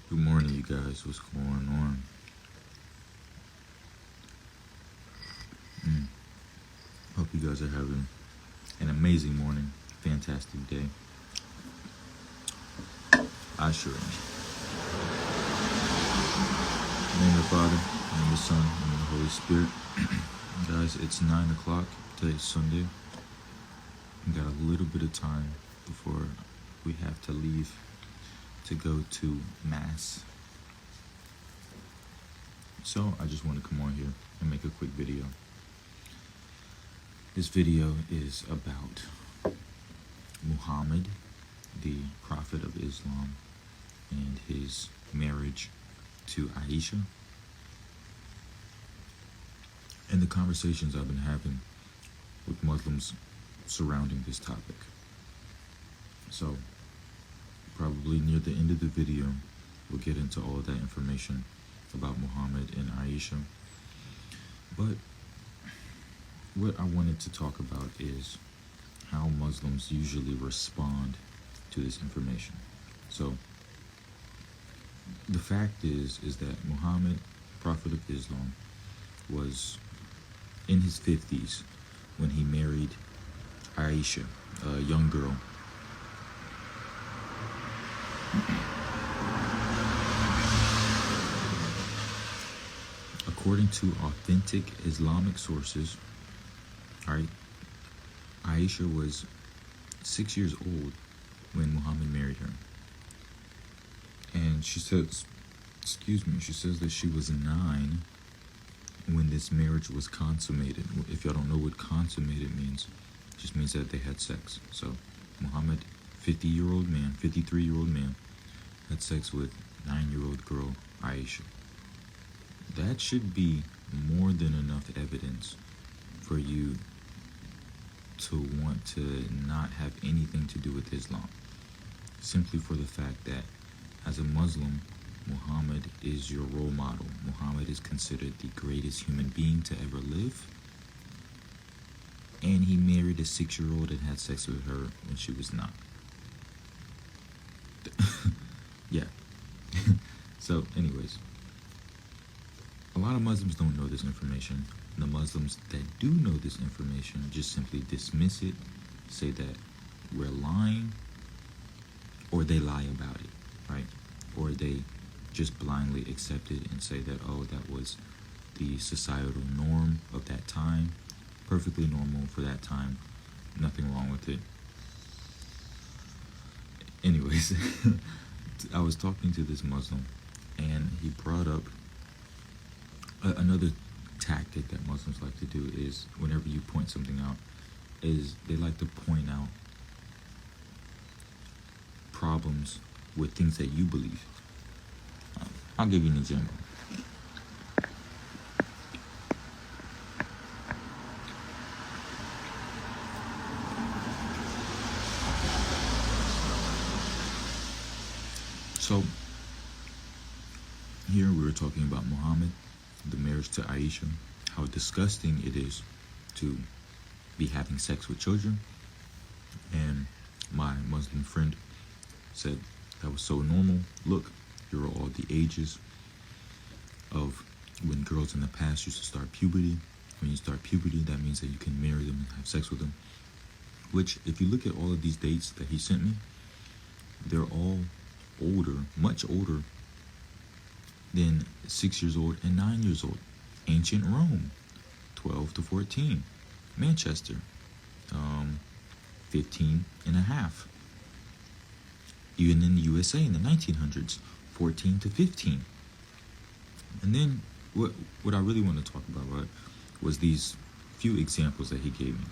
Good morning, you guys. What's going on? Hope you guys are having an amazing morning, fantastic day. I sure am. In the name of the Father, in the name of the Son, and of the Holy Spirit. Guys, it's 9 o'clock. Today's Sunday. We got a little bit of time before we have to leave to go to Mass. So I just want to come on here and make a quick video. This video is about Muhammad, the Prophet of Islam, and his marriage to Aisha, and the conversations I've been having with Muslims surrounding this topic. So, probably near the end of the video, we'll get into all of that information about Muhammad and Aisha. But what I wanted to talk about is how Muslims usually respond to this information. So, the fact is that Muhammad, Prophet of Islam, was in his 50s when he married Aisha, a young girl. According to authentic Islamic sources, Aisha was 6 years old when Muhammad married her. And she says that she was 9 when this marriage was consummated. If y'all don't know what consummated means, it just means that they had sex. So Muhammad, 53-year-old man, had sex with 9-year-old girl Aisha. That should be more than enough evidence for you to want to not have anything to do with Islam. Simply for the fact that as a Muslim, Muhammad is your role model. Muhammad is considered the greatest human being to ever live. And he married a 6-year-old and had sex with her when she was 9. Yeah. So, anyways, a lot of Muslims don't know this information. The Muslims that do know this information just simply dismiss it, say that we're lying, or they lie about it, right? Or they just blindly accept it and say that, oh, that was the societal norm of that time, perfectly normal for that time, nothing wrong with it. Anyways, I was talking to this Muslim, and he brought up another tactic that Muslims like to do is whenever you point something out, is they like to point out problems with things that you believe. I'll give you an example. So, here we were talking about Muhammad, the marriage to Aisha, how disgusting it is to be having sex with children. And my Muslim friend said that was so normal. Look, here are all the ages of when girls in the past used to start puberty. When you start puberty, that means that you can marry them and have sex with them. Which, if you look at all of these dates that he sent me, they're all older, much older than 6 years old and 9 years old. Ancient Rome, 12 to 14. Manchester, 15 and a half. Even in the USA in the 1900s, 14 to 15. And then what I really want to talk about, right, was these few examples that he gave me.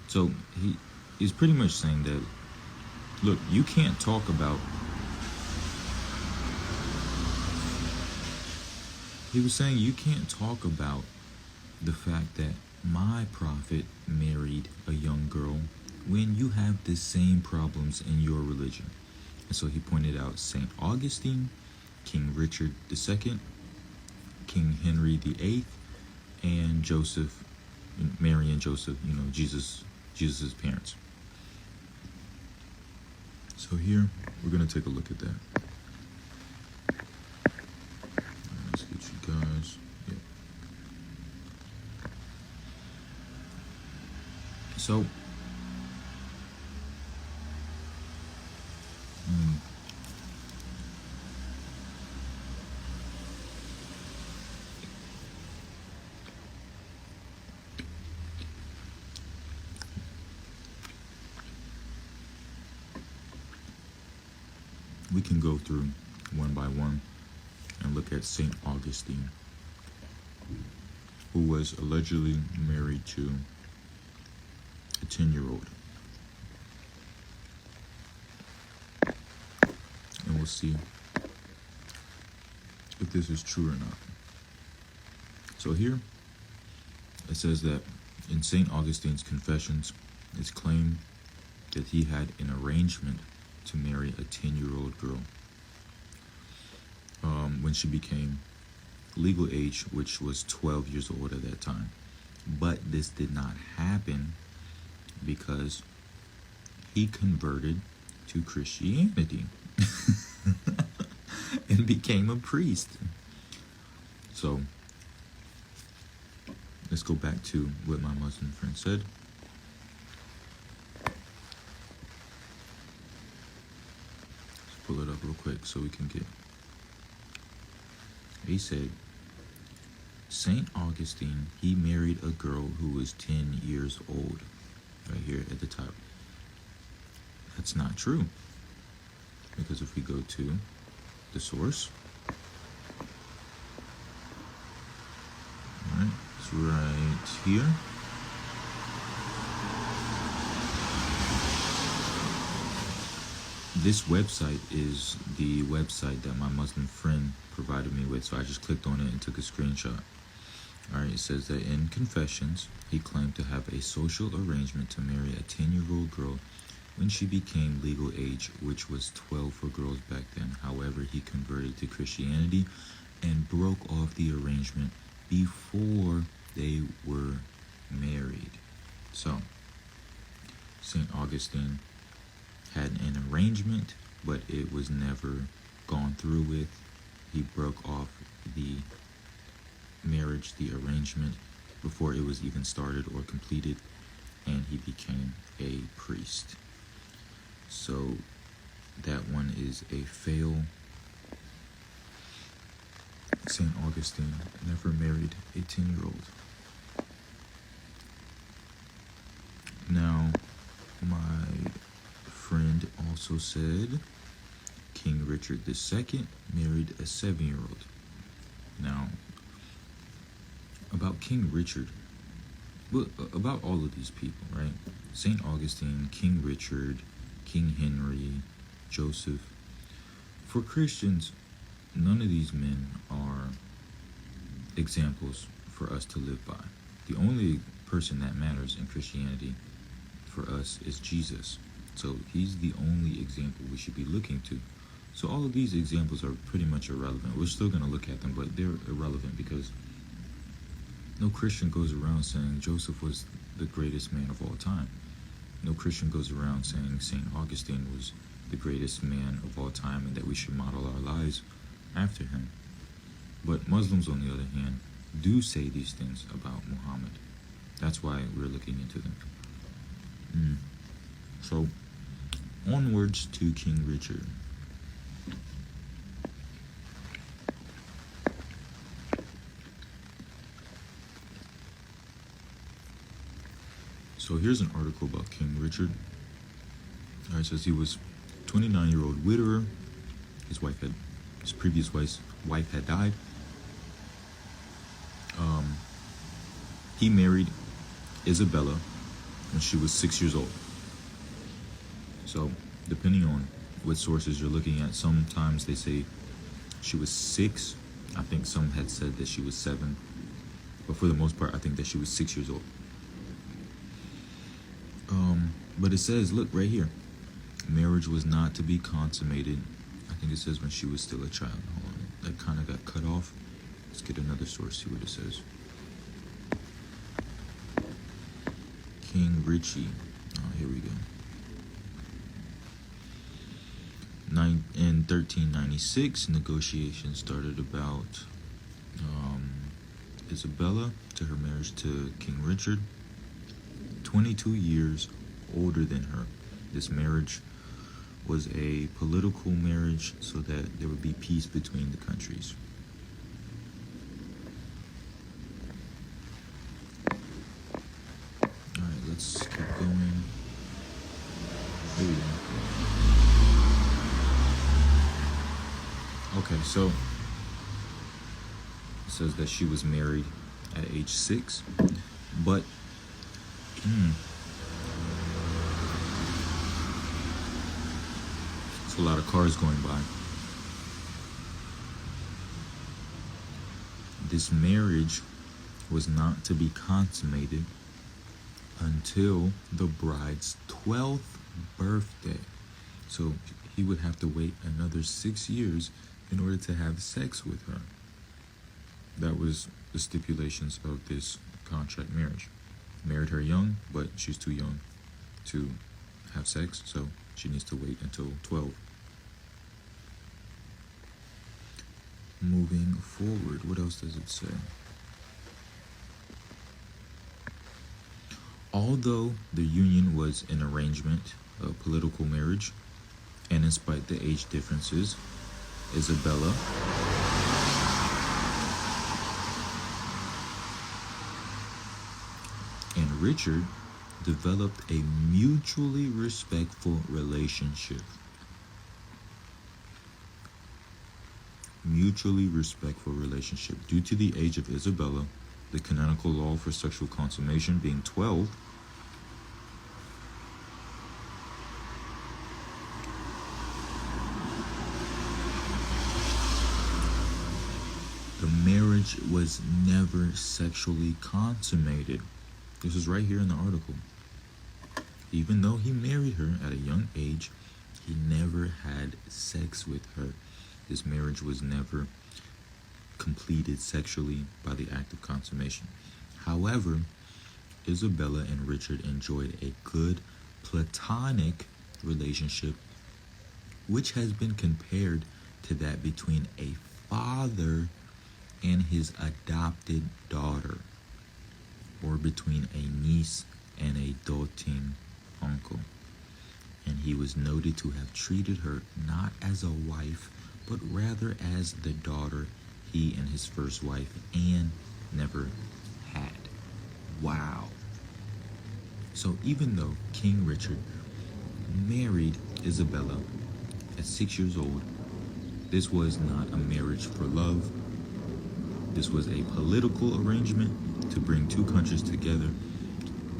So he's pretty much saying that, look, you can't talk about... He was saying you can't talk about the fact that my prophet married a young girl when you have the same problems in your religion. And so he pointed out St. Augustine, King Richard II, King Henry VIII, and Joseph, Mary and Joseph, Jesus' parents. So here, we're going to take a look at that. So, mm, we can go through one by one and look at St. Augustine, who was allegedly married to a 10-year-old. And we'll see if this is true or not. So here it says that in St. Augustine's Confessions, it's claimed that he had an arrangement to marry a 10-year-old girl when she became legal age, which was 12 years old at that time. But this did not happen because he converted to Christianity and became a priest. So let's go back to what my Muslim friend said. Let's pull it up real quick so we can get. He said, St. Augustine, he married a girl who was 10 years old. Right here at the top. That's not true. Because if we go to the source, all right, it's right here. This website is the website that my Muslim friend provided me with, so I just clicked on it and took a screenshot. Alright, it says that in Confessions, he claimed to have a social arrangement to marry a 10-year-old girl when she became legal age, which was 12 for girls back then. However, he converted to Christianity and broke off the arrangement before they were married. So, St. Augustine had an arrangement, but it was never gone through with. He broke off the marriage, the arrangement, before it was even started or completed, and he became a priest. So that one is a fail. St. Augustine never married a 10-year-old. Now, my friend also said King Richard II married a 7-year-old. Now, about King Richard, well, about all of these people, right? St. Augustine, King Richard, King Henry, Joseph. For Christians, none of these men are examples for us to live by. The only person that matters in Christianity for us is Jesus. So he's the only example we should be looking to. So all of these examples are pretty much irrelevant. We're still going to look at them, but they're irrelevant because no Christian goes around saying Joseph was the greatest man of all time. No Christian goes around saying St. Augustine was the greatest man of all time and that we should model our lives after him. But Muslims, on the other hand, do say these things about Muhammad. That's why we're looking into them. So, onwards to King Richard. So here's an article about King Richard. It says he was 29-year-old widower. His previous wife had died. He married Isabella when she was 6 years old. So, depending on what sources you're looking at, sometimes they say she was 6. I think some had said that she was 7. But for the most part, I think that she was 6 years old. But it says, look, right here. Marriage was not to be consummated. I think it says when she was still a child. Hold on. That kind of got cut off. Let's get another source, see what it says. King Richie. Oh, here we go. In 1396, negotiations started about Isabella to her marriage to King Richard. 22 years older than her. This marriage was a political marriage so that there would be peace between the countries. Alright, let's keep going. Here we go. Okay, so it says that she was married at age 6, but it's a lot of cars going by. This marriage was not to be consummated until the bride's 12th birthday. So he would have to wait another 6 years in order to have sex with her. That was the stipulations of this contract marriage. Married her young, but she's too young to have sex, so she needs to wait until 12. Moving forward, what else does it say? Although the union was an arrangement, a political marriage, and in spite the age differences, Isabella and Richard developed a mutually respectful relationship. Mutually respectful relationship. Due to the age of Isabella, the canonical law for sexual consummation being 12, the marriage was never sexually consummated. This is right here in the article. Even though he married her at a young age, he never had sex with her. This marriage was never completed sexually by the act of consummation. However, Isabella and Richard enjoyed a good platonic relationship, which has been compared to that between a father and his adopted daughter, or between a niece and a doting uncle. And he was noted to have treated her not as a wife, but rather as the daughter he and his first wife, Anne, never had. Wow. So even though King Richard married Isabella at 6 years old, this was not a marriage for love. This was a political arrangement to bring two countries together,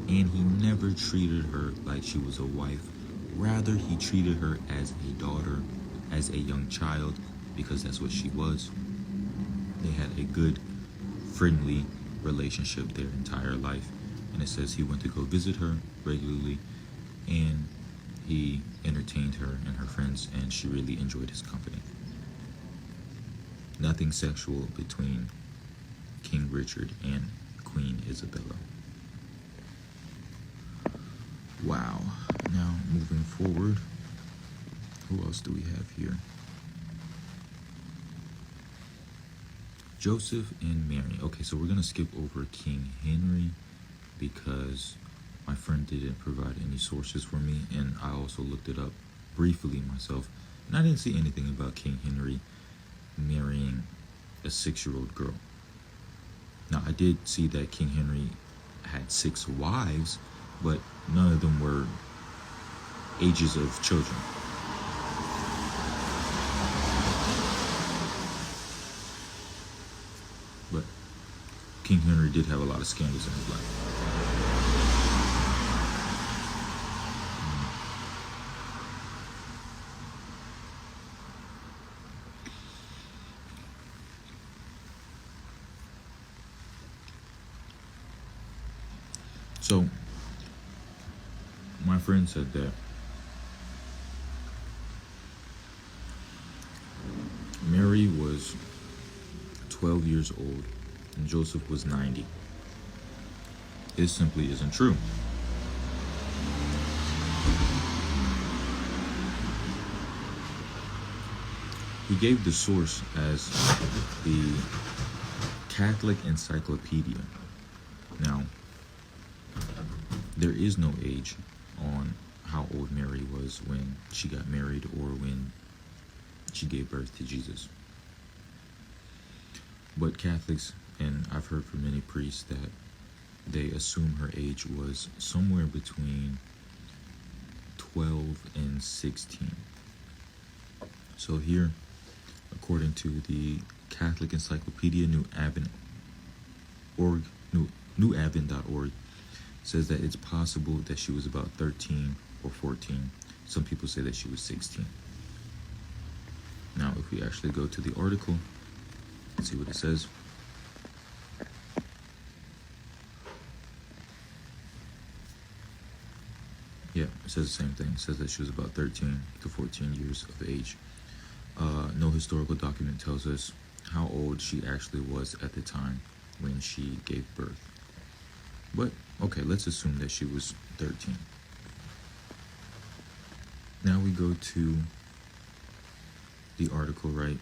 and he never treated her like she was a wife. Rather, he treated her as a daughter, as a young child, because that's what she was. They had a good, friendly relationship their entire life. And it says he went to go visit her regularly, and he entertained her and her friends, and she really enjoyed his company. Nothing sexual between King Richard and Queen Isabella. Wow. Now, moving forward, who else do we have here? Joseph and Mary. Okay, so we're going to skip over King Henry because my friend didn't provide any sources for me, and I also looked it up briefly myself, and I didn't see anything about King Henry marrying a 6-year-old girl. Now, I did see that King Henry had 6 wives, but none of them were ages of children. But King Henry did have a lot of scandals in his life. So, my friend said that Mary was 12 years old and Joseph was 90. It simply isn't true. He gave the source as the Catholic Encyclopedia. Now, there is no age on how old Mary was when she got married or when she gave birth to Jesus. But Catholics, and I've heard from many priests, that they assume her age was somewhere between 12 and 16. So here, according to the Catholic Encyclopedia, newadvent.org, says that it's possible that she was about 13 or 14. Some people say that she was 16. Now, if we actually go to the article, let's see what it says. Yeah, it says the same thing. It says that she was about 13 to 14 years of age. No historical document tells us how old she actually was at the time when she gave birth. But, okay, let's assume that she was 13. Now we go to the article, right?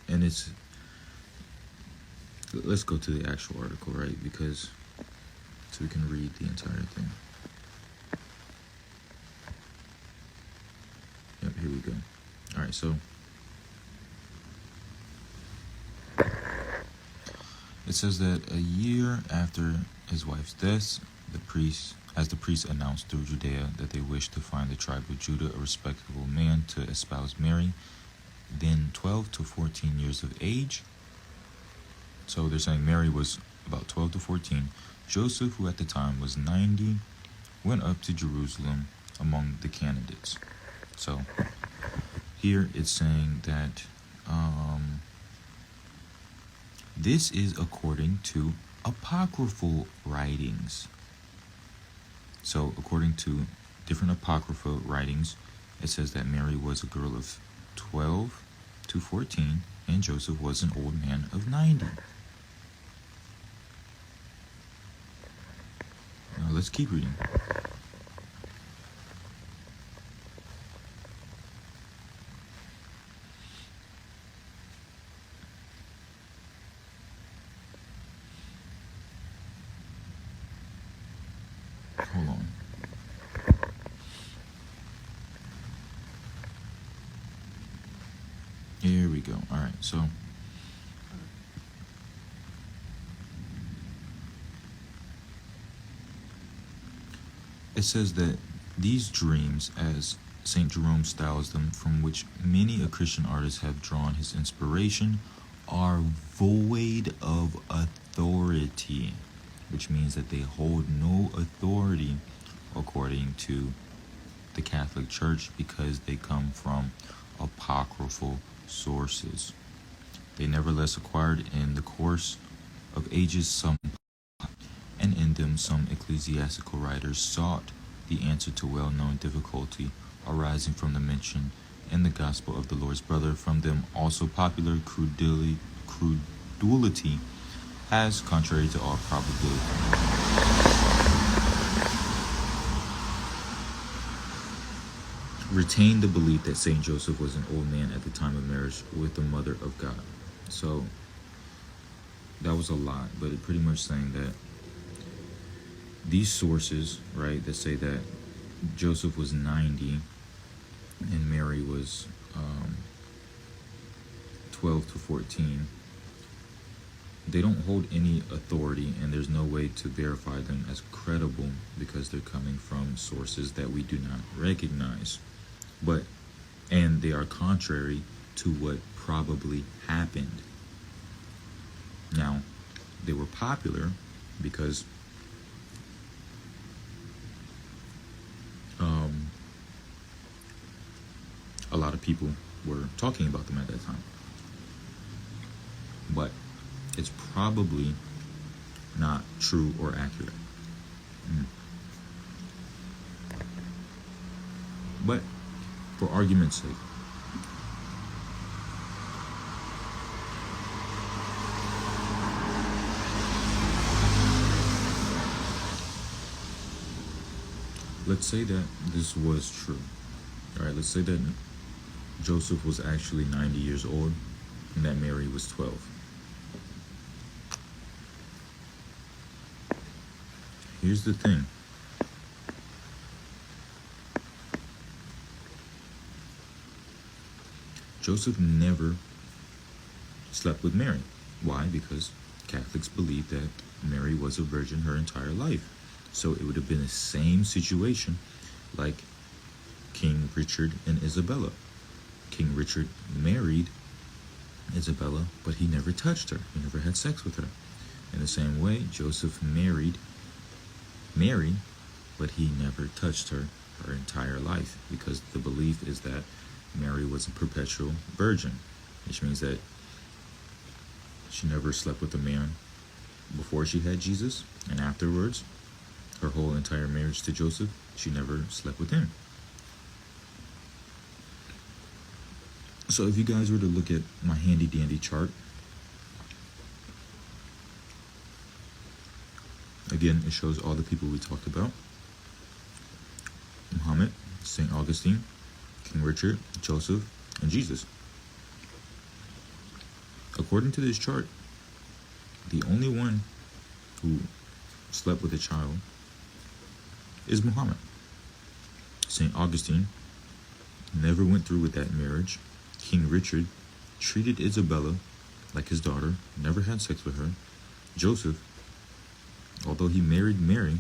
And it's, let's go to the actual article, right? Because, so we can read the entire thing. Yep, here we go. All right, so it says that a year after his wife's death, the priest announced through Judea that they wished to find the tribe of Judah a respectable man to espouse Mary, then 12 to 14 years of age. So they're saying Mary was about 12 to 14. Joseph, who at the time was 90, went up to Jerusalem among the candidates. So here it's saying that this is according to apocryphal writings. So according to different apocryphal writings, it says that Mary was a girl of 12 to 14 and Joseph was an old man of 90. Now let's keep reading. Hold on. Here we go. All right, so it says that these dreams, as St. Jerome styles them, from which many a Christian artist have drawn his inspiration, are void of authority, which means that they hold no authority according to the Catholic Church because they come from apocryphal sources. They nevertheless acquired in the course of ages some, and in them some ecclesiastical writers sought the answer to well-known difficulty arising from the mention in the gospel of the Lord's brother. From them also popular credulity has, contrary to all probability, retained the belief that Saint Joseph was an old man at the time of marriage with the Mother of God. So that was a lot, but it pretty much saying that these sources, right, that say that Joseph was 90 and Mary was 12 to 14, they don't hold any authority, and there's no way to verify them as credible because they're coming from sources that we do not recognize. And they are contrary to what probably happened. Now, they were popular because a lot of people were talking about them at that time. But it's probably not true or accurate. But for argument's sake, let's say that this was true. All right, let's say that Joseph was actually 90 years old and that Mary was 12. here's the thing. Joseph never slept with Mary. Why? Because Catholics believe that Mary was a virgin her entire life. So it would have been the same situation like King Richard and Isabella. King Richard married Isabella, but he never touched her. He never had sex with her. In the same way, Joseph married Mary, but he never touched her entire life, because the belief is that Mary was a perpetual virgin, which means that she never slept with a man before she had Jesus, and afterwards, her whole entire marriage to Joseph, she never slept with him. So if you guys were to look at my handy dandy chart, again, it shows all the people we talked about: Muhammad, St. Augustine, King Richard, Joseph, and Jesus. According to this chart, the only one who slept with a child is Muhammad. St. Augustine never went through with that marriage. King Richard treated Isabella like his daughter, never had sex with her. Joseph, although he married Mary,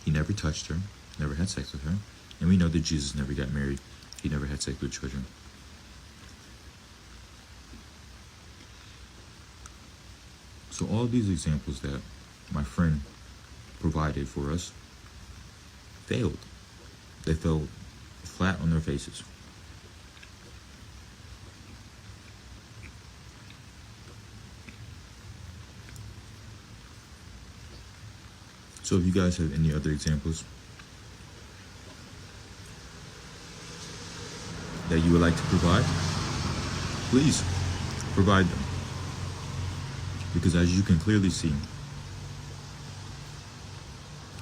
he never touched her, never had sex with her. And we know that Jesus never got married. He never had sex with children. So all these examples that my friend provided for us failed. They fell flat on their faces. So if you guys have any other examples that you would like to provide, please provide them. Because as you can clearly see,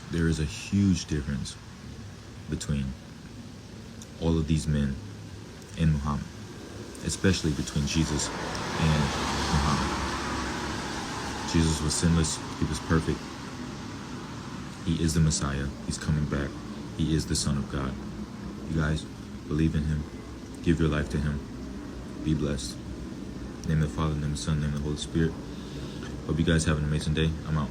there is a huge difference between all of these men and Muhammad, especially between Jesus and Muhammad. Jesus was sinless, he was perfect. He is the Messiah, he's coming back, he is the Son of God. You guys, believe in him, give your life to him, be blessed. In the name of the Father, in the name of the Son, in the name of the Holy Spirit. Hope you guys have an amazing day. I'm out.